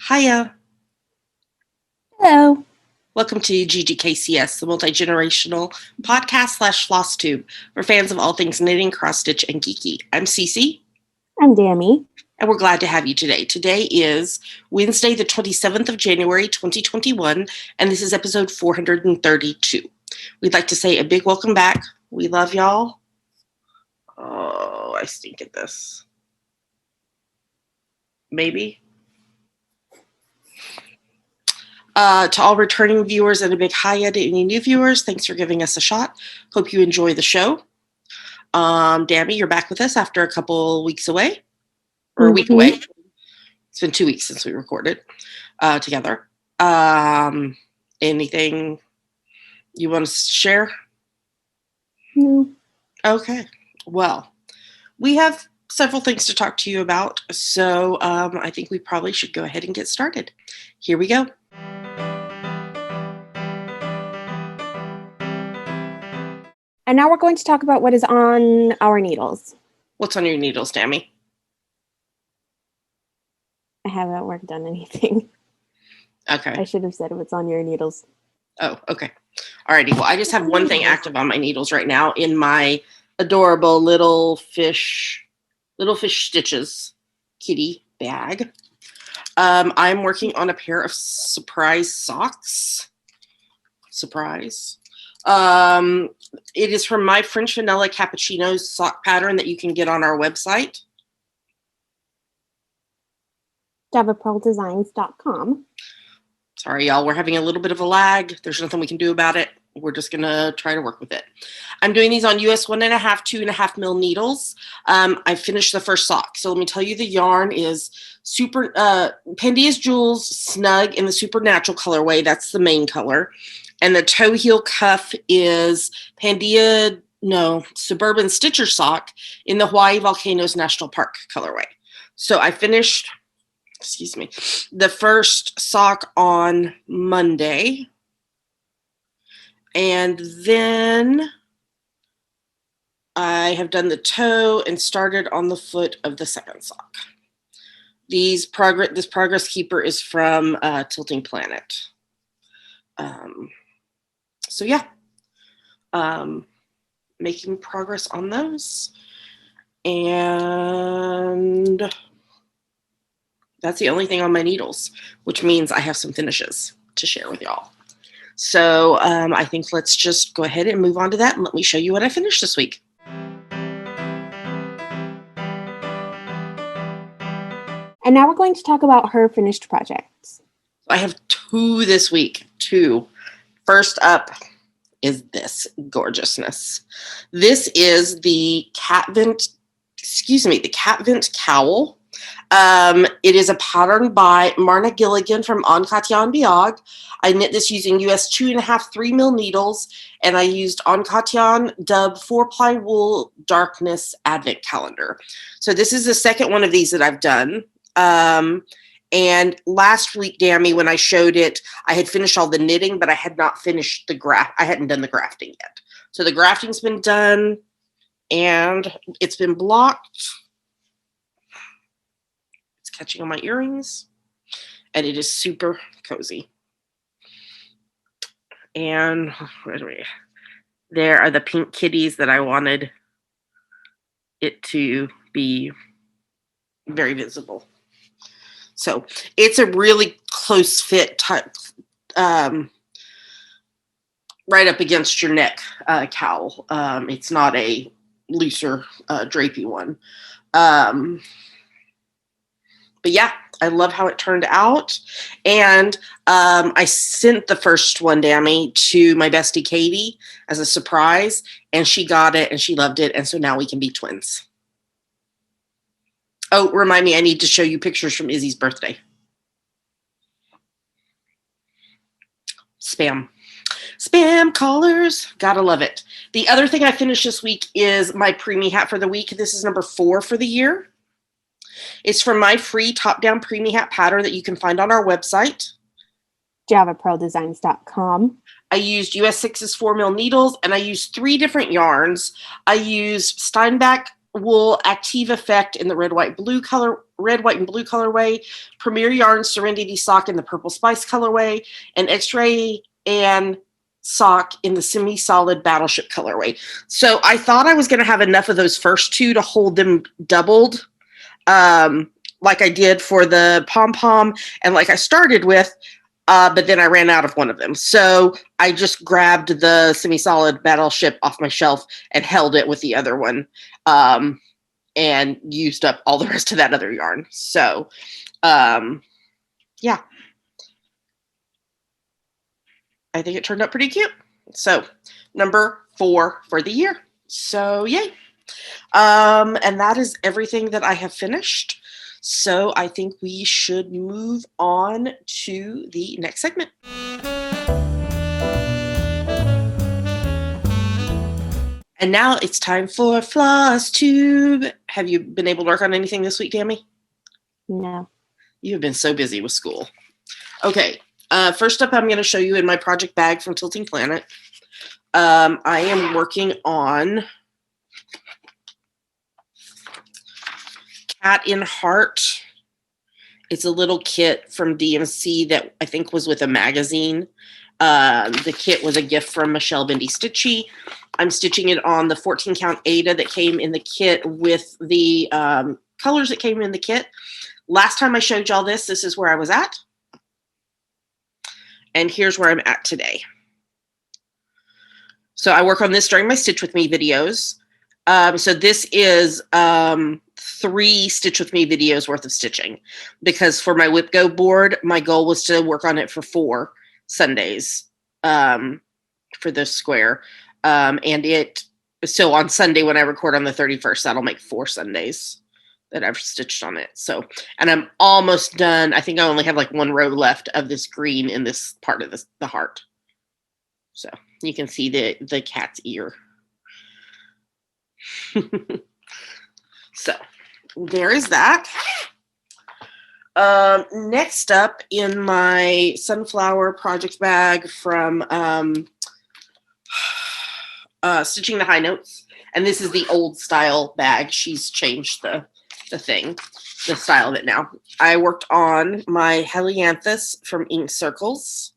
Hiya. Hello. Welcome to GGKCS, the multi-generational podcast / FlossTube for fans of all things knitting, cross-stitch, and geeky. I'm Cece. I'm Dammy. And we're glad to have you today. Today is Wednesday, the 27th of January, 2021, and this is episode 432. We'd like to say a big welcome back. We love y'all. Oh, I stink at this. Maybe. To all returning viewers and a big hiya to any new viewers, thanks for giving us a shot. Hope you enjoy the show. Dammy, you're back with us after a couple weeks away, or a week away. It's been 2 weeks since we recorded together. Anything you want to share? No. Okay. Well, we have several things to talk to you about, so I think we probably should go ahead and get started. Here we go. And now we're going to talk about what is on our needles. What's on your needles, Dammy? I haven't worked on anything. Okay. I should have said what's on your needles. Oh, okay. Alrighty. Well, I just have one thing active on my needles right now in my adorable little fish stitches kitty bag. I'm working on a pair of surprise socks. Surprise. It is from my French Vanilla Cappuccino sock pattern that you can get on our website. JavaPearlDesigns.com. Sorry, y'all. We're having a little bit of a lag. There's nothing we can do about it. We're just going to try to work with it. I'm doing these on US 1.5, 2.5 mil needles. I finished the first sock. So let me tell you, the yarn is super, Pandia's Jewels Snug in the Supernatural colorway. That's the main color. And the toe heel cuff is Suburban Stitcher sock in the Hawaii Volcanoes National Park colorway. So I finished, the first sock on Monday. And then I have done the toe and started on the foot of the second sock. This progress keeper is from Tilting Planet. So yeah, making progress on those. And that's the only thing on my needles, which means I have some finishes to share with y'all. So I think let's just go ahead and move on to that, and let me show you what I finished this week. And now we're going to talk about her finished projects. I have two this week. First up is this gorgeousness. This is the cat vent cowl. It is a pattern by Marna Gilligan from On Katjan Biog. I knit this using US 2.5 3 mil needles, and I used On Katjan Dub 4-ply wool darkness advent calendar. So this is the second one of these that I've done. And last week, Dammy, when I showed it, I had finished all the knitting, but I had not finished I hadn't done the grafting yet. So the grafting's been done, and it's been blocked. It's catching on my earrings, and it is super cozy. And there are the pink kitties that I wanted it to be very visible. So it's a really close fit type, right up against your neck cowl. It's not a looser drapey one. But yeah, I love how it turned out. And I sent the first one, Dammy, to my bestie Katie as a surprise, and she got it and she loved it. And so now we can be twins. Oh, remind me, I need to show you pictures from Izzy's birthday. Spam callers. Gotta love it. The other thing I finished this week is my preemie hat for the week. This is number 4 for the year. It's from my free top-down preemie hat pattern that you can find on our website. JavaPearlDesigns.com. I used US 6's 4 mil needles, and I used 3 different yarns. I used Steinbach wool Active Effect in the red, white, blue color red, white, and blue colorway, Premier Yarn Serenity sock in the purple spice colorway, and X-ray and sock in the semi-solid battleship colorway. So I thought I was going to have enough of those first two to hold them doubled, like I did for the pom-pom and like I started with, but then I ran out of one of them. So I just grabbed the semi-solid battleship off my shelf and held it with the other one, and used up all the rest of that other yarn. So, yeah. I think it turned out pretty cute. So, number 4 for the year. So, yay. And that is everything that I have finished. So, I think we should move on to the next segment. And now it's time for FlossTube. Have you been able to work on anything this week, Tammy? No. You have been so busy with school. Okay. First up, I'm going to show you in my project bag from Tilting Planet. I am working on Cat in Heart. It's a little kit from DMC that I think was with a magazine. The kit was a gift from Michelle Bendy Stitchy. I'm stitching it on the 14 count Ada that came in the kit with the colors that came in the kit. Last time I showed y'all this is where I was at. And here's where I'm at today. So I work on this during my Stitch With Me videos. So this is 3 Stitch With Me videos worth of stitching, because for my Whip Go board, my goal was to work on it for 4 Sundays for this square. So on Sunday when I record on the 31st, that'll make 4 Sundays that I've stitched on it. So, and I'm almost done. I think I only have like 1 row left of this green in this part of the heart. So you can see the cat's ear. So there is that. Next up in my sunflower project bag from Stitching the High Notes, and this is the old style bag. She's changed the style of it now. I worked on my Helianthus from Ink Circles.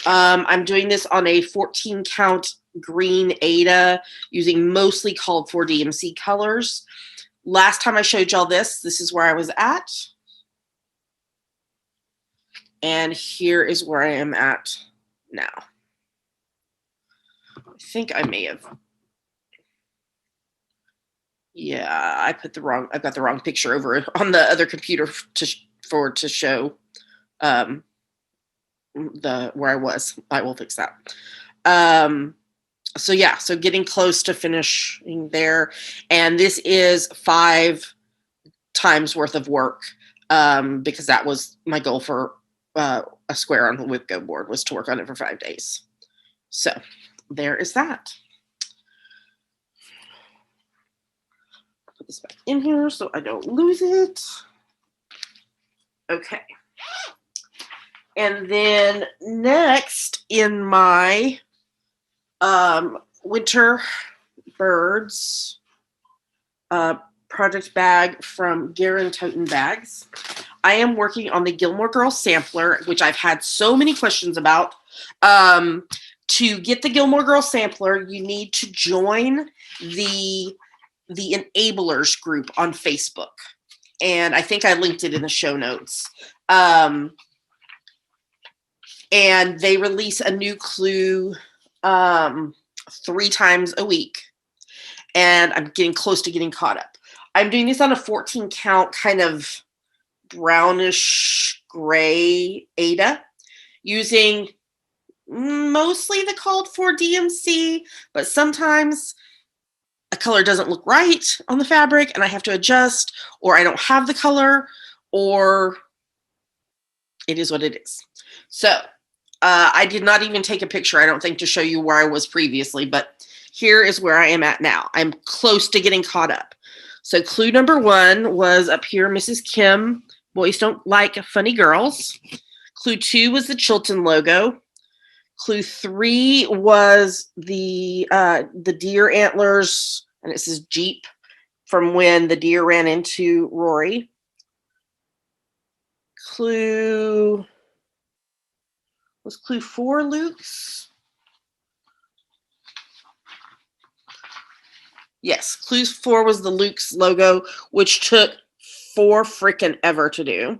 I'm doing this on a 14 count green Ada using mostly called for DMC colors. Last time I showed y'all this is where I was at. And here is where I am at now. I think I may have. Yeah, I've got the wrong picture over on the other computer to show where I was. I will fix that. So yeah, so getting close to finishing there. And this is 5 times worth of work, because that was my goal for a square on the Whip Go board, was to work on it for 5 days. So there is that. Put this back in here so I don't lose it. Okay. And then next in my winter birds project bag from Garen Toten Bags, I am working on the Gilmore Girls sampler, which I've had so many questions about. To get the Gilmore Girls sampler, you need to join the Enablers group on Facebook. And I think I linked it in the show notes. And they release a new clue 3 times a week. And I'm getting close to getting caught up. I'm doing this on a 14 count kind of brownish gray Ada, using mostly the called for DMC, but sometimes a color doesn't look right on the fabric and I have to adjust, or I don't have the color, or it is what it is. So I did not even take a picture, I don't think, to show you where I was previously, but here is where I am at now. I'm close to getting caught up. So clue number 1 was up here, Mrs. Kim, Boys Don't Like Funny Girls. Clue 2 was the Chilton logo. Clue 3 was the deer antlers, and it says Jeep, from when the deer ran into Rory. clue, was clue 4 Luke's? Yes, clue 4 was the Luke's logo, which took 4 frickin' ever to do.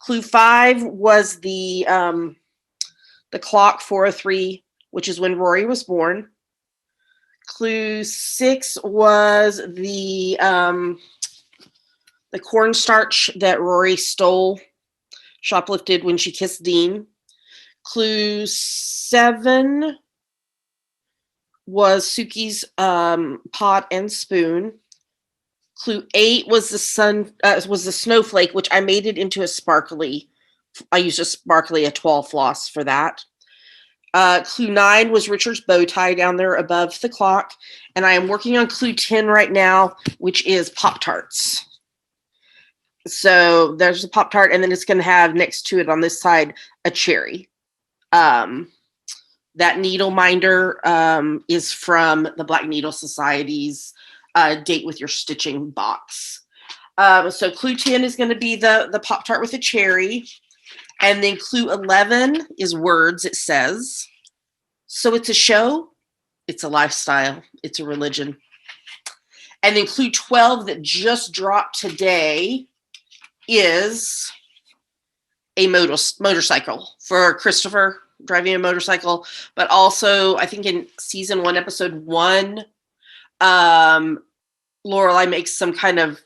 Clue 5 was the clock 403, which is when Rory was born. Clue 6 was the cornstarch that Rory stole, shoplifted when she kissed Dean. Clue 7 was Suki's pot and spoon. Clue 8 was the snowflake, which I made it into a sparkly. I used a sparkly Etoile floss for that. Clue 9 was Richard's bow tie down there above the clock. And I am working on clue 10 right now, which is Pop-Tarts. So there's a Pop-Tart, and then it's going to have next to it on this side a cherry. That needle minder is from the Black Needle Society's Date with Your Stitching box. So clue 10 is going to be the Pop-Tart with a cherry. And then clue 11 is words, it says. So it's a show, it's a lifestyle, it's a religion. And then clue 12 that just dropped today is a motorcycle for Christopher driving a motorcycle. But also, I think in season 1, episode 1, Lorelai makes some kind of,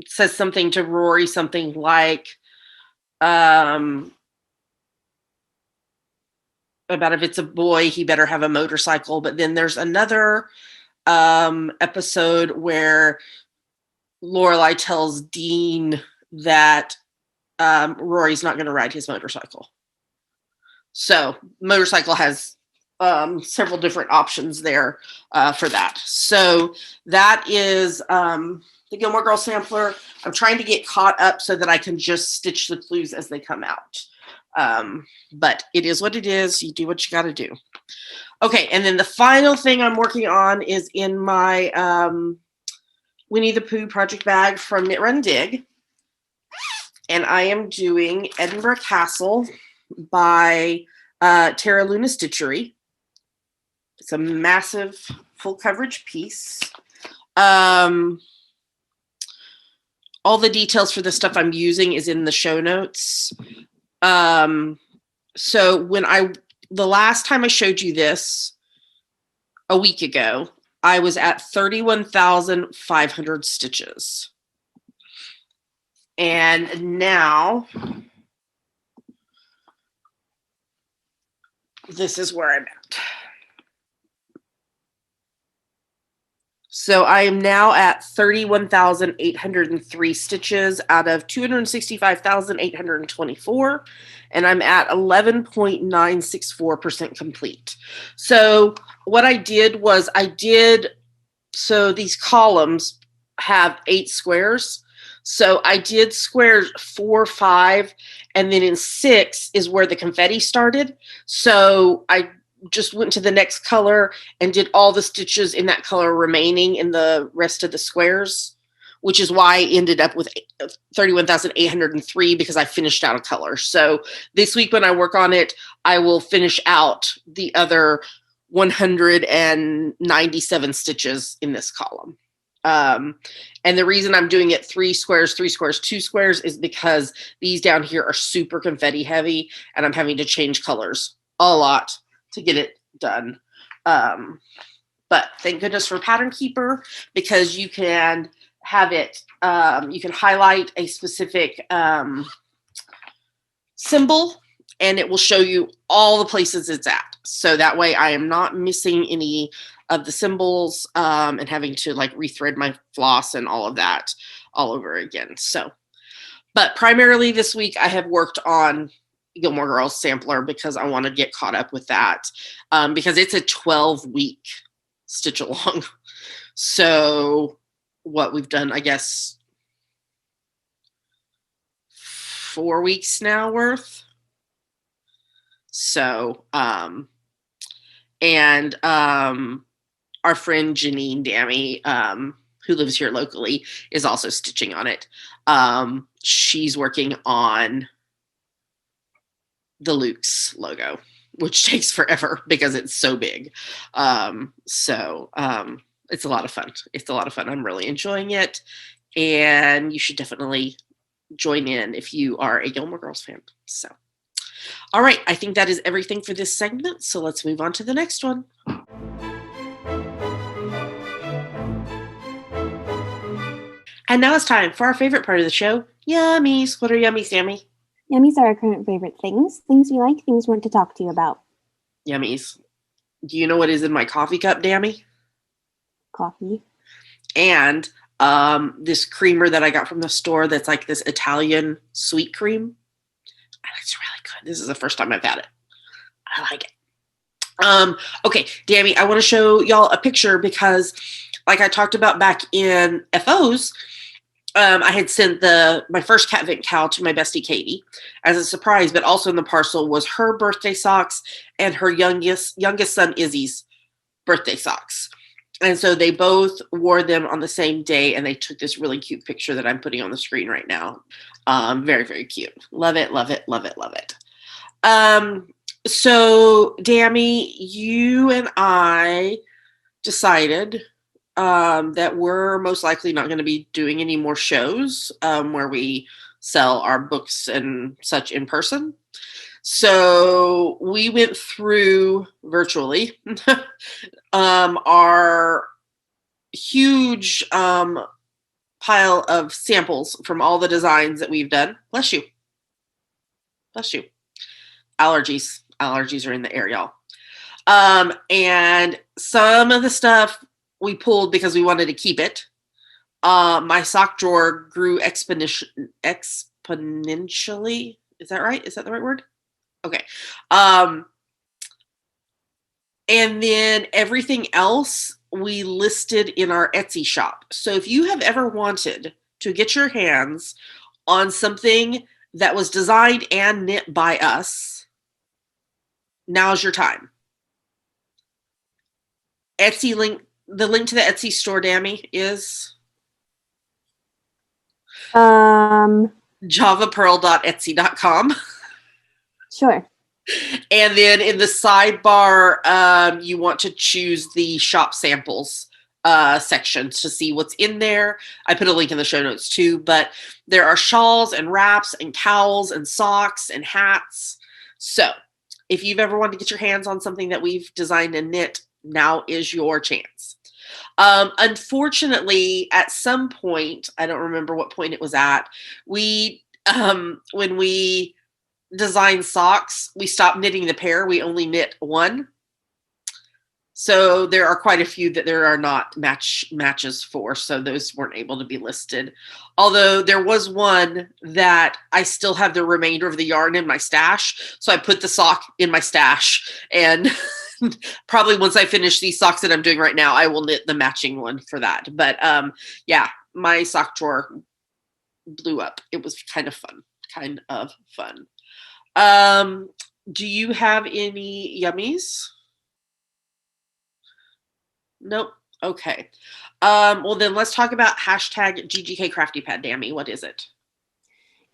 says something to Rory, something like, about if it's a boy, he better have a motorcycle. But then there's another episode where Lorelai tells Dean that Rory's not going to ride his motorcycle. So motorcycle has several different options there for that. So that is the Gilmore Girls sampler. I'm trying to get caught up so that I can just stitch the clues as they come out. But it is what it is. You do what you got to do. Okay, and then the final thing I'm working on is in my Winnie the Pooh project bag from Knit Run Dig. And I am doing Edinburgh Castle by Tara Luna Stitchery. It's a massive full coverage piece. All the details for the stuff I'm using is in the show notes. So the last time I showed you this a week ago, I was at 31,500 stitches. And now this is where I'm at. So I am now at 31,803 stitches out of 265,824, and I'm at 11.964% complete. So what I did was so these columns have 8 squares. So I did squares 4, 5, and then in 6 is where the confetti started. So I just went to the next color and did all the stitches in that color remaining in the rest of the squares, which is why I ended up with 31,803 because I finished out a color. So this week when I work on it, I will finish out the other 197 stitches in this column. And the reason I'm doing it 3 squares, 3 squares, 2 squares is because these down here are super confetti heavy and I'm having to change colors a lot to get it done. But thank goodness for Pattern Keeper, because you can have it, you can highlight a specific symbol and it will show you all the places it's at. So that way I am not missing any of the symbols and having to like rethread my floss and all of that all over again. So, but primarily this week I have worked on Gilmore Girls sampler because I want to get caught up with that because it's a 12-week stitch along. So what we've done, I guess, 4 weeks now worth. So, our friend Janine Dammy, who lives here locally, is also stitching on it. She's working on the Luke's logo, which takes forever because it's so big. It's a lot of fun. It's a lot of fun. I'm really enjoying it. And you should definitely join in if you are a Gilmore Girls fan. So, all right. I think that is everything for this segment. So let's move on to the next one. And now it's time for our favorite part of the show, Yummies. What are yummies, Sammy? Yummies are our current favorite things. Things we like, things we want to talk to you about. Yummies. Do you know what is in my coffee cup, Dammy? Coffee. And this creamer that I got from the store that's like this Italian sweet cream. It's really good. This is the first time I've had it. I like it. Okay, Dammy, I want to show y'all a picture because like I talked about back in FOs, I had sent my first cat vent cow to my bestie Katie as a surprise, but also in the parcel was her birthday socks and her youngest son Izzy's birthday socks. And so they both wore them on the same day, and they took this really cute picture that I'm putting on the screen right now. Very, very cute. Love it, love it, love it, love it. So, Dammy, you and I decided that we're most likely not going to be doing any more shows where we sell our books and such in person. So we went through virtually our huge pile of samples from all the designs that we've done. Bless you. Bless you. Allergies. Allergies are in the air, y'all. And some of the stuff we pulled because we wanted to keep it. My sock drawer grew exponentially. Is that right? Is that the right word? Okay. And then everything else we listed in our Etsy shop. So if you have ever wanted to get your hands on something that was designed and knit by us, now's your time. Etsy link. The link to the Etsy store, Dammy, is javapearl.etsy.com. Sure. And then in the sidebar, you want to choose the shop samples section to see what's in there. I put a link in the show notes too, but there are shawls and wraps and cowls and socks and hats. So if you've ever wanted to get your hands on something that we've designed and knit, now is your chance. Unfortunately, at some point, I don't remember what point it was at, when we designed socks, we stopped knitting the pair. We only knit one. So there are quite a few that there are not matches for, so those weren't able to be listed. Although there was one that I still have the remainder of the yarn in my stash, so I put the sock in my stash, and probably once I finish these socks that I'm doing right now, I will knit the matching one for that. But yeah, my sock drawer blew up. It was kind of fun. Do you have any yummies? Nope. Okay. Well, then let's talk about hashtag GGK Crafty Pad, Dammy. What is it?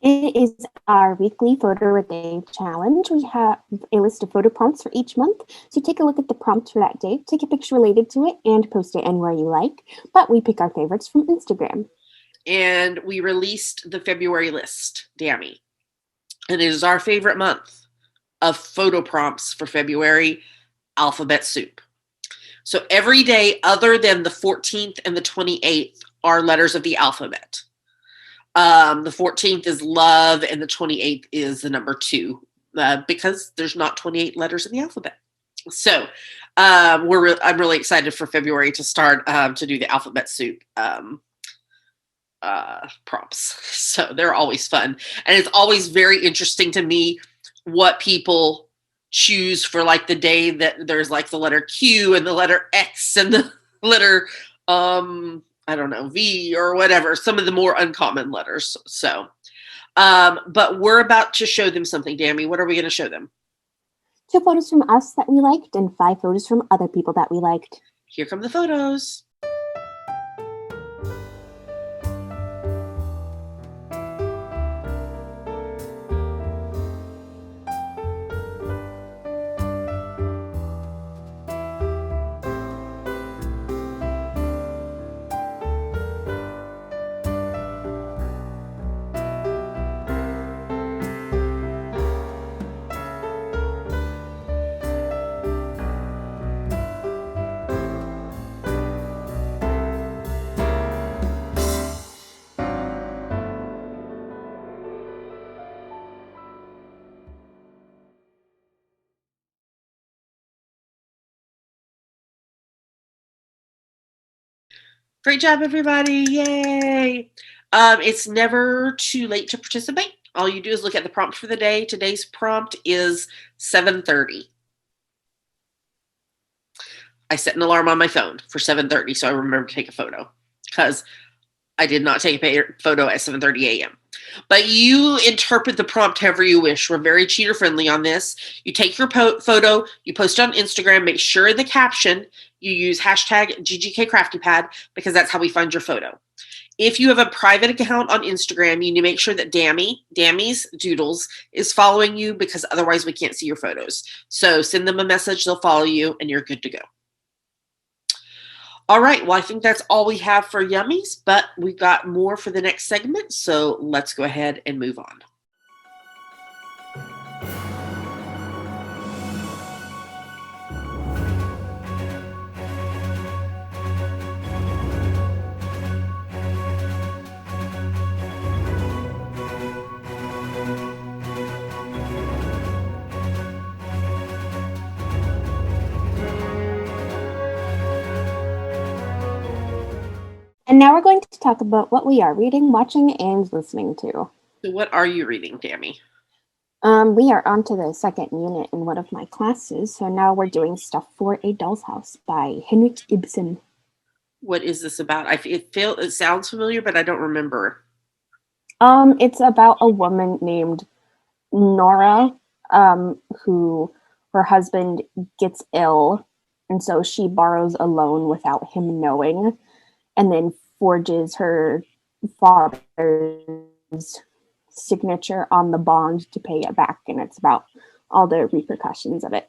It is our weekly photo a day challenge. We have a list of photo prompts for each month. So take a look at the prompts for that day, take a picture related to it, and post it anywhere you like. But we pick our favorites from Instagram. And we released the February list, Dammy. And it is our favorite month of photo prompts for February, alphabet soup. So every day other than the 14th and the 28th are letters of the alphabet. The 14th is love and the 28th is the number 2 because there's not 28 letters in the alphabet. So I'm really excited for February to start to do the alphabet soup prompts. So they're always fun. And it's always very interesting to me what people choose for like the day that there's like the letter Q and the letter X and the letter I don't know, V or whatever, some of the more uncommon letters. So but we're about to show them something, Dammy. What are we going to show them? 2 photos from us that we liked and 5 photos from other people that we liked. Here come the photos. Great job, everybody. Yay. It's never too late to participate. All you do is look at the prompt for the day. Today's prompt is 7:30. I set an alarm on my phone for 7:30, so I remember to take a photo because I did not take a photo at 7:30 a.m. But you interpret the prompt however you wish. We're very cheater friendly on this. You take your photo, you post it on Instagram, make sure in the caption you use hashtag GGKCraftyPad because that's how we find your photo. If you have a private account on Instagram, you need to make sure that Dammy's Doodles is following you because otherwise we can't see your photos. So send them a message, they'll follow you, and you're good to go. All right, well, I think that's all we have for Yummies, but we've got more for the next segment, so let's go ahead and move on. And now we're going to talk about what we are reading, watching, and listening to. So what are you reading, Dammy? We are on to the second unit in one of my classes, so now we're doing Stuff for a Doll's House by Henrik Ibsen. What is this about? It sounds familiar, but I don't remember. It's about a woman named Nora, who her husband gets ill, and so she borrows a loan without him knowing, and then forges her father's signature on the bond to pay it back, and it's about all the repercussions of it.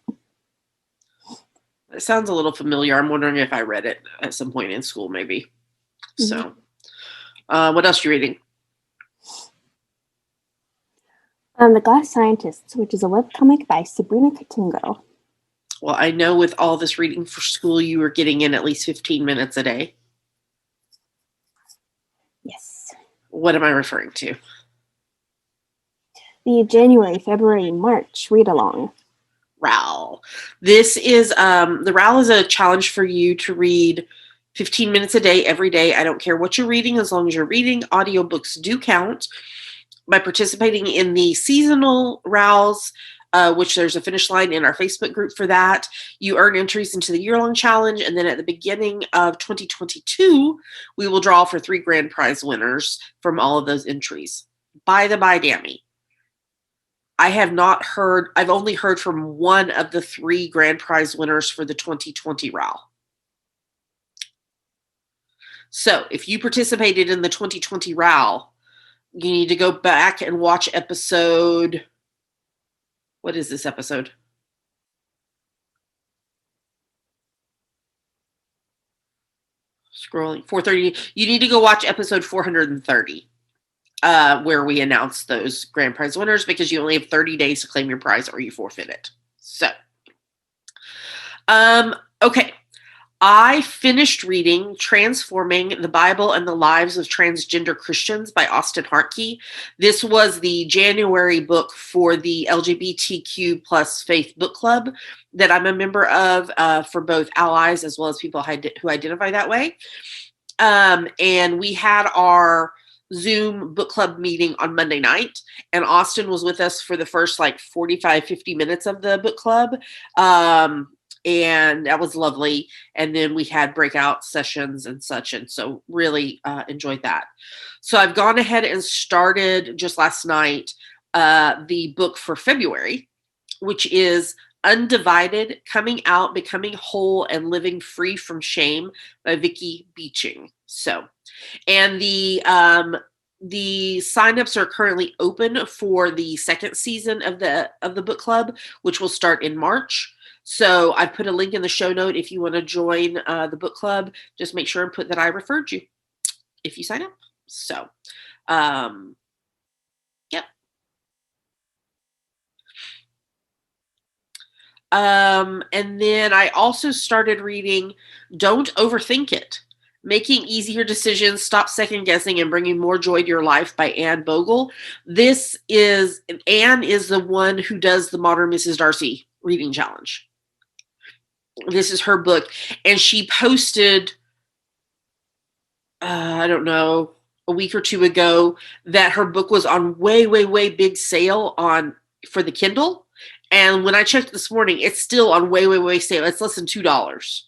It sounds a little familiar. I'm wondering if I read it at some point in school, maybe. Mm-hmm. So, what else are you reading? The Glass Scientists, which is a webcomic by Sabrina Katungo. Well, I know with all this reading for school, you were getting in at least 15 minutes a day. Yes. What am I referring to? The January, February, March read-along. RAL. This is, the RAL is a challenge for you to read 15 minutes a day, every day. I don't care what you're reading, as long as you're reading. Audiobooks do count. By participating in the seasonal RALs, which there's a finish line in our Facebook group for that, you earn entries into the year-long challenge, and then at the beginning of 2022, we will draw for 3 grand prize winners from all of those entries. By the by, Dammy, I've only heard from one of the 3 grand prize winners for the 2020 RAL. So if you participated in the 2020 RAL, you need to go back and watch episode. What is this episode? Scrolling. 430. You need to go watch episode 430, where we announce those grand prize winners, because you only have 30 days to claim your prize or you forfeit it. So, okay. I finished reading Transforming the Bible and the Lives of Transgender Christians by Austin Hartke. This was the January book for the LGBTQ plus faith book club that I'm a member of, for both allies as well as people who identify that way. And we had our Zoom book club meeting on Monday night, and Austin was with us for the first 45, 50 minutes of the book club. And that was lovely. And then we had breakout sessions and such. And so really enjoyed that. So I've gone ahead and started just last night the book for February, which is Undivided, Coming Out, Becoming Whole, and Living Free from Shame by Vicki Beeching. So, and the signups are currently open for the second season of the book club, which will start in March. So I put a link in the show note if you want to join the book club. Just make sure and put that I referred you if you sign up. So, yep. And then I also started reading Don't Overthink It, Making Easier Decisions, Stop Second Guessing, and Bringing More Joy to Your Life by Anne Bogle. Anne is the one who does the Modern Mrs. Darcy reading challenge. This is her book, and she posted I don't know, a week or two ago that her book was on way, way, way big sale for the Kindle. And when I checked this morning, it's still on way, way, way sale. It's less than $2.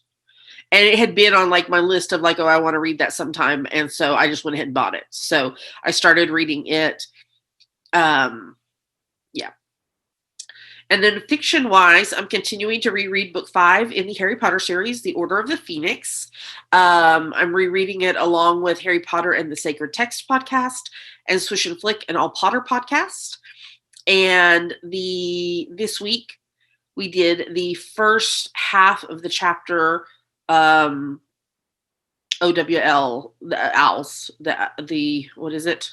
And it had been on like my list of like, oh, I want to read that sometime. And so I just went ahead and bought it. So I started reading it. Yeah. And then fiction-wise, I'm continuing to reread book 5 in the Harry Potter series, The Order of the Phoenix. I'm rereading it along with Harry Potter and the Sacred Text podcast and Swish and Flick and All Potter podcast. And this week we did the first half of the chapter OWL, the owls, the what is it?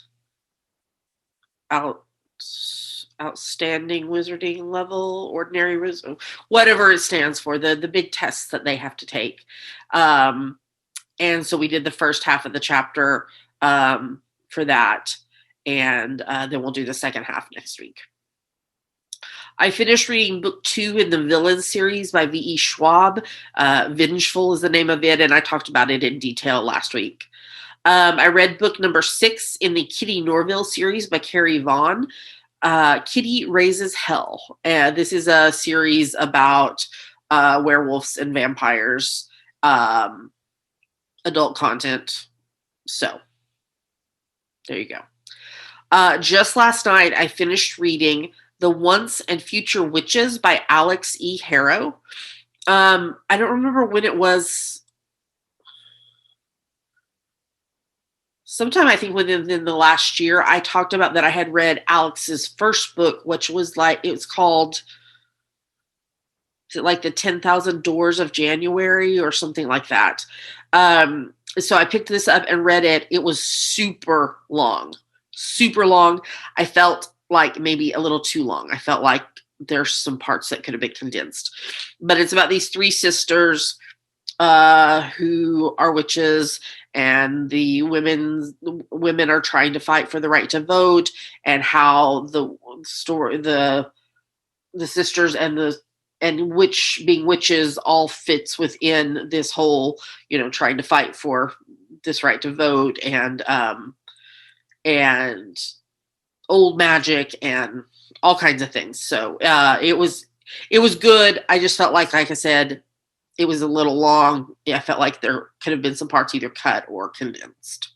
Outstanding wizarding level, ordinary wizard, whatever it stands for, the big tests that they have to take. And so we did the first half of the chapter for that, and then we'll do the second half next week. I finished reading book 2 in the Villain series by V.E. Schwab. Vengeful is the name of it, and I talked about it in detail last week. I read book number 6 in the Kitty Norville series by Carrie Vaughn. Kitty Raises Hell. This is a series about werewolves and vampires, adult content. So there you go. Just last night, I finished reading The Once and Future Witches by Alex E. Harrow. I don't remember when it was. Sometime I think within the last year, I talked about that I had read Alex's first book, which was it was called, is it like the 10,000 Doors of January or something like that? So I picked this up and read it. It was super long, super long. I felt like maybe a little too long. I felt like there's some parts that could have been condensed. But it's about these 3 sisters who are witches, and the women are trying to fight for the right to vote, and how the sisters and being witches all fits within this whole, trying to fight for this right to vote, and old magic and all kinds of things. So it was good. I just felt like I said, it was a little long. I felt like there could have been some parts either cut or condensed.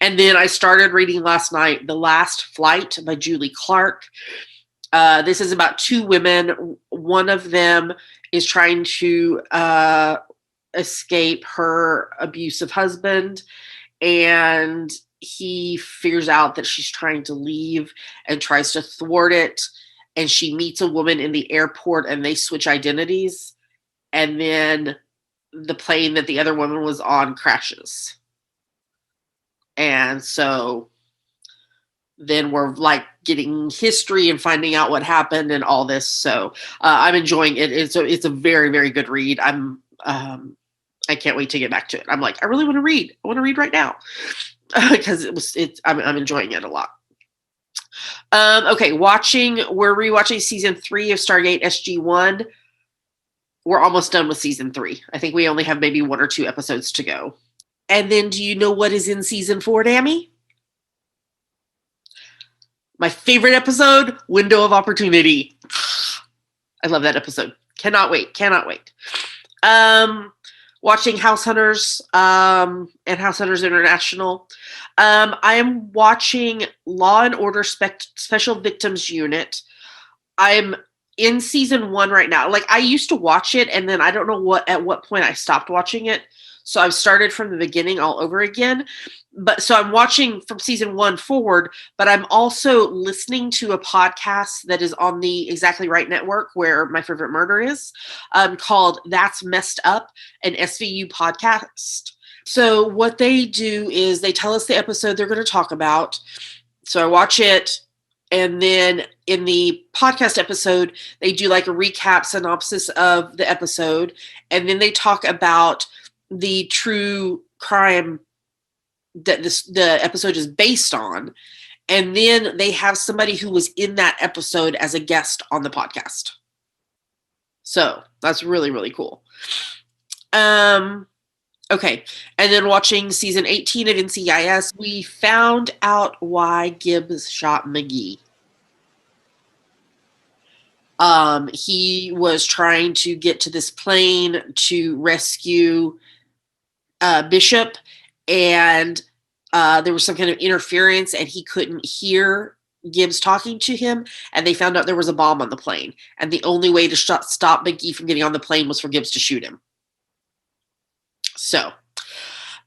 And then I started reading last night The Last Flight by Julie Clark. This is about 2 women. One of them is trying to escape her abusive husband, and he figures out that she's trying to leave and tries to thwart it. And she meets a woman in the airport, and they switch identities. And then the plane that the other woman was on crashes. And so then we're getting history and finding out what happened and all this. So I'm enjoying it. It's a very, very good read. I can't wait to get back to it. I'm like, I really want to read. I want to read right now because I'm enjoying it a lot. Okay, we're rewatching season 3 of Stargate SG-1. We're almost done with season 3. I think we only have maybe 1 or 2 episodes to go. And then do you know what is in season 4, Dammy? My favorite episode, Window of Opportunity. I love that episode. Cannot wait. Watching House Hunters and House Hunters International. I am watching Law and Order Special Victims Unit. I'm in season 1 right now. I used to watch it, and then I don't know at what point I stopped watching it. So I've started from the beginning all over again. So I'm watching from season 1 forward, but I'm also listening to a podcast that is on the Exactly Right network, where My Favorite Murder is, called That's Messed Up, an SVU podcast. So what they do is they tell us the episode they're going to talk about. So I watch it. And then in the podcast episode, they do a recap synopsis of the episode. And then they talk about the true crime that the episode is based on. And then they have somebody who was in that episode as a guest on the podcast. So that's really, really cool. Okay, and then watching season 18 of NCIS, we found out why Gibbs shot McGee. He was trying to get to this plane to rescue Bishop, and there was some kind of interference, and he couldn't hear Gibbs talking to him, and they found out there was a bomb on the plane, and the only way to stop McGee from getting on the plane was for Gibbs to shoot him. So,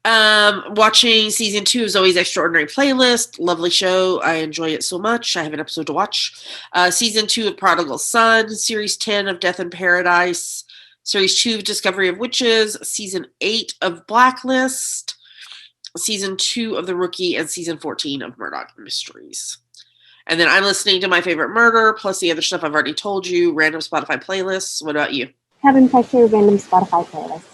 watching season 2 of Zoe's Extraordinary Playlist. Lovely show. I enjoy it so much. I have an episode to watch. Season 2 of Prodigal Son. Series 10 of Death in Paradise. Series 2 of Discovery of Witches. Season 8 of Blacklist. Season 2 of The Rookie. And season 14 of Murdoch Mysteries. And then I'm listening to My Favorite Murder, plus the other stuff I've already told you. Random Spotify playlists. What about you? Having my favorite random Spotify playlists.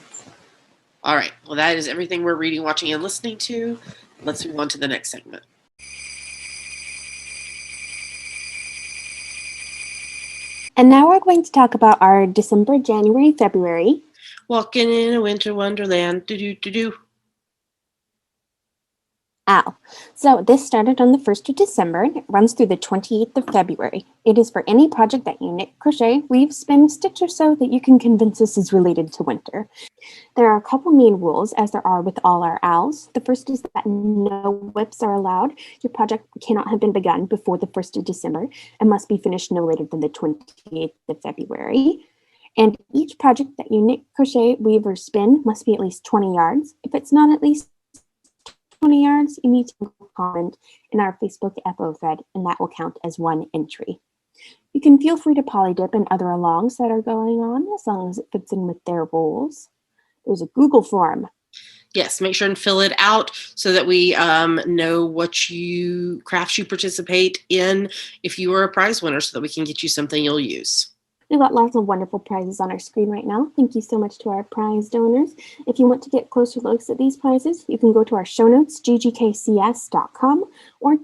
All right. Well, that is everything we're reading, watching, and listening to. Let's move on to the next segment. And now we're going to talk about our December, January, February. Walking in a winter wonderland. Do-do-do-do. Ow. So this started on the 1st of December and it runs through the 28th of February. It is for any project that you knit, crochet, weave, spin, stitch, or sew that you can convince us is related to winter. There are a couple main rules, as there are with all our owls. The first is that no whips are allowed. Your project cannot have been begun before the 1st of December and must be finished no later than the 28th of February. And each project that you knit, crochet, weave, or spin must be at least 20 yards. If it's not at least 20 yards, you need to comment in our Facebook FO thread, and that will count as one entry. You can feel free to polydip in other alongs that are going on, as long as it fits in with their rules. There's a Google form. Yes, make sure and fill it out so that we know what crafts you participate in if you are a prize winner, so that we can get you something you'll use. We've got lots of wonderful prizes on our screen right now. Thank you so much to our prize donors. If you want to get closer looks at these prizes, you can go to our show notes, ggkcs.com, or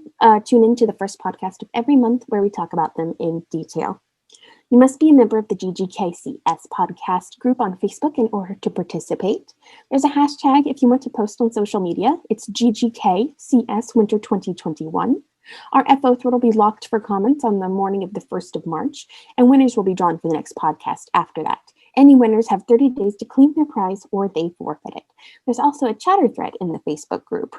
tune into the first podcast of every month where we talk about them in detail. You must be a member of the GGKCS podcast group on Facebook in order to participate. There's a hashtag if you want to post on social media. It's GGKCS Winter 2021. Our FO thread will be locked for comments on the morning of the 1st of March, and winners will be drawn for the next podcast after that. Any winners have 30 days to claim their prize or they forfeit it. There's also a chatter thread in the Facebook group.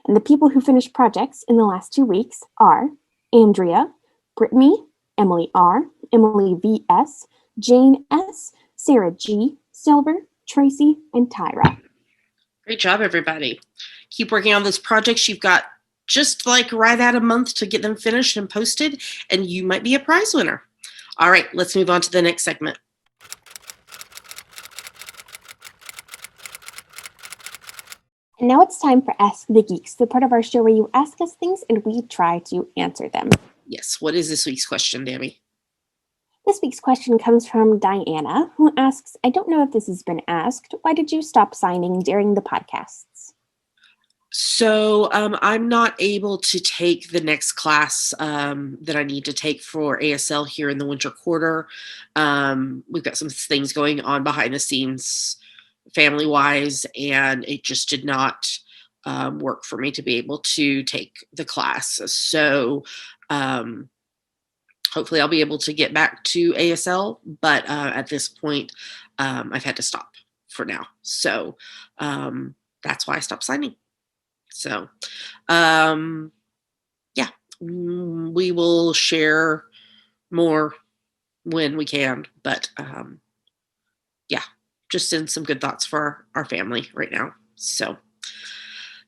And the people who finished projects in the last 2 weeks are Andrea, Brittany, Emily R., Emily V.S., Jane S., Sarah G., Silver, Tracy, and Tyra. Great job, everybody. Keep working on those projects. You've got just like right at a month to get them finished and posted, and you might be a prize winner. All right, let's move on to the next segment. And now it's time for Ask the Geeks, the part of our show where you ask us things and we try to answer them. Yes, what is this week's question, Dammy? This week's question comes from Diana, who asks, I don't know if this has been asked, why did you stop signing during the podcasts? So I'm not able to take the next class that I need to take for ASL here in the winter quarter. We've got some things going on behind the scenes family-wise, and it just did not work for me to be able to take the class. So hopefully I'll be able to get back to ASL, but at this point I've had to stop for now. So that's why I stopped signing. So, yeah, we will share more when we can, but yeah, just send some good thoughts for our family right now. So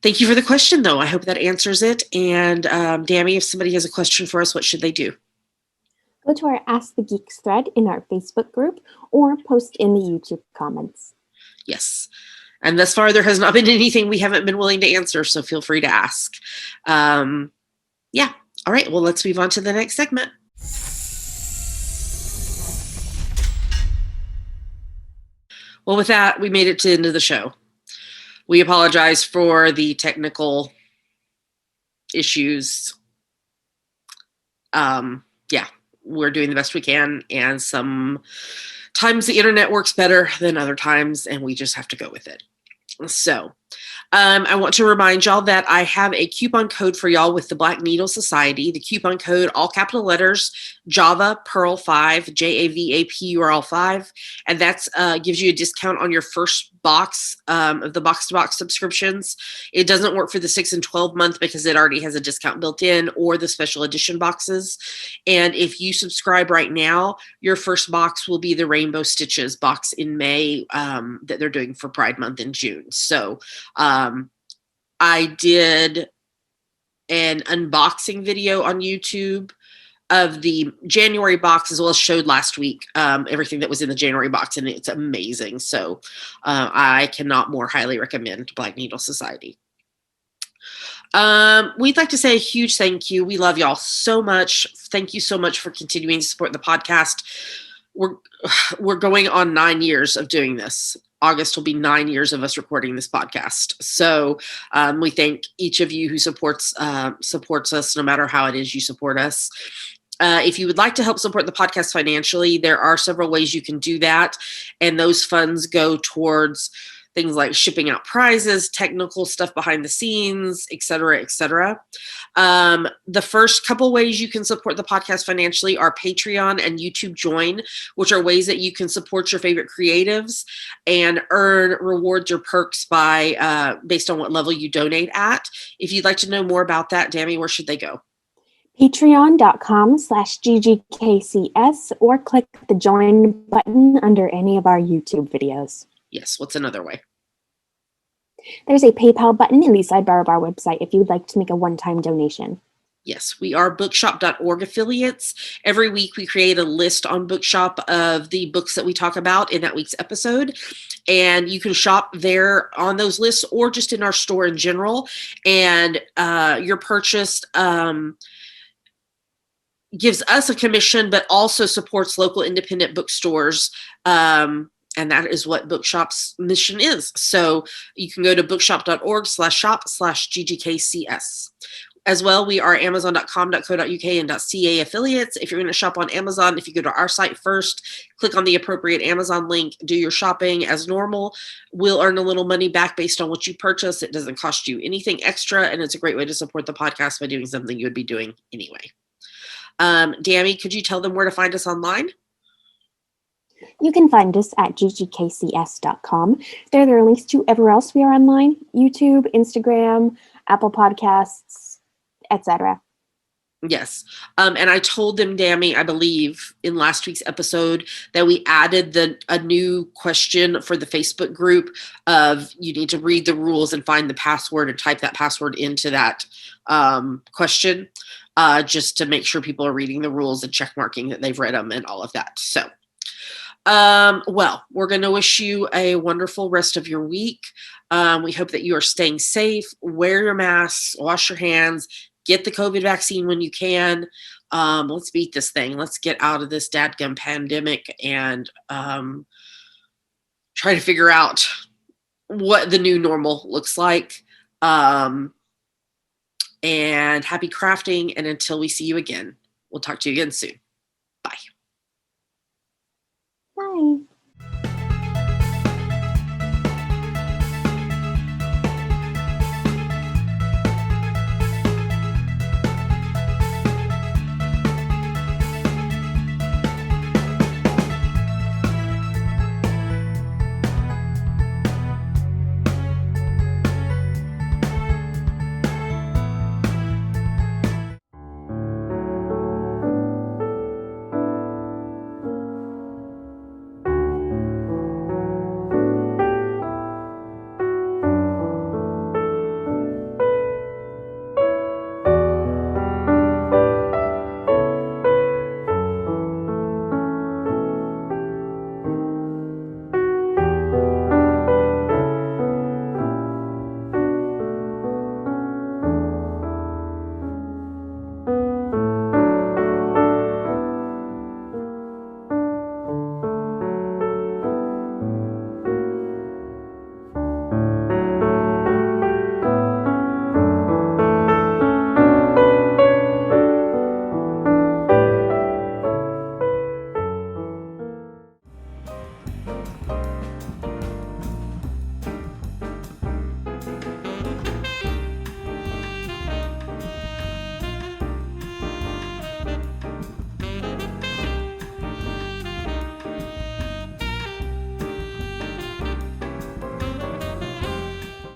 thank you for the question, though. I hope that answers it. And Dammy, if somebody has a question for us, what should they do? Go to our Ask the Geeks thread in our Facebook group or post in the YouTube comments. Yes. And thus far, there has not been anything we haven't been willing to answer, so feel free to ask. Yeah. All right. Well, let's move on to the next segment. Well, with that, we made it to the end of the show. We apologize for the technical issues. Yeah, we're doing the best we can, and sometimes the internet works better than other times, and we just have to go with it. So I want to remind y'all that I have a coupon code for y'all with the Black Needle Society. The coupon code, all capital letters, Java Pearl 5, JAVAPURL 5, and that's gives you a discount on your first box of the box-to-box subscriptions. It doesn't work for the 6 and 12 month because it already has a discount built in, or the special edition boxes. And if you subscribe right now, your first box will be the Rainbow Stitches box in May that they're doing for Pride Month in June. So I did an unboxing video on YouTube of the January box, as well as showed last week everything that was in the January box, and it's amazing. So I cannot more highly recommend Black Needle Society. We'd like to say a huge thank you. We love y'all so much. Thank you so much for continuing to support the podcast. We're going on 9 years of doing this. August will be 9 years of us recording this podcast. So we thank each of you who supports us, no matter how it is you support us. If you would like to help support the podcast financially, there are several ways you can do that. And those funds go towards things like shipping out prizes, technical stuff behind the scenes, et cetera, et cetera. The first couple ways you can support the podcast financially are Patreon and YouTube Join, which are ways that you can support your favorite creatives and earn rewards or perks by based on what level you donate at. If you'd like to know more about that, Dammy, where should they go? Patreon.com/GGKCS, or click the join button under any of our YouTube videos. Yes, what's another way? There's a PayPal button in the sidebar of our website if you would like to make a one-time donation. Yes, we are bookshop.org affiliates. Every week we create a list on Bookshop of the books that we talk about in that week's episode. And you can shop there on those lists or just in our store in general. And your purchase gives us a commission, but also supports local independent bookstores. And that is what Bookshop's mission is. So you can go to bookshop.org/shop/GGKCS. As well, we are amazon.com.co.uk and .ca affiliates. If you're going to shop on Amazon, if you go to our site first, click on the appropriate Amazon link, do your shopping as normal. We'll earn a little money back based on what you purchase. It doesn't cost you anything extra, and it's a great way to support the podcast by doing something you would be doing anyway. Dammy, could you tell them where to find us online? You can find us at ggkcs.com. There are links to everywhere else we are online: YouTube, Instagram, Apple Podcasts, etc. Yes. And I told them, Dammy, I believe in last week's episode that we added a new question for the Facebook group of you need to read the rules and find the password and type that password into that question just to make sure people are reading the rules and check marking that they've read them and all of that. So, well, we're going to wish you a wonderful rest of your week. We hope that you are staying safe. Wear your masks, wash your hands, get the COVID vaccine when you can. Let's beat this thing. Let's get out of this dadgum pandemic and try to figure out what the new normal looks like. And happy crafting. And until we see you again, we'll talk to you again soon. Bye. Bye.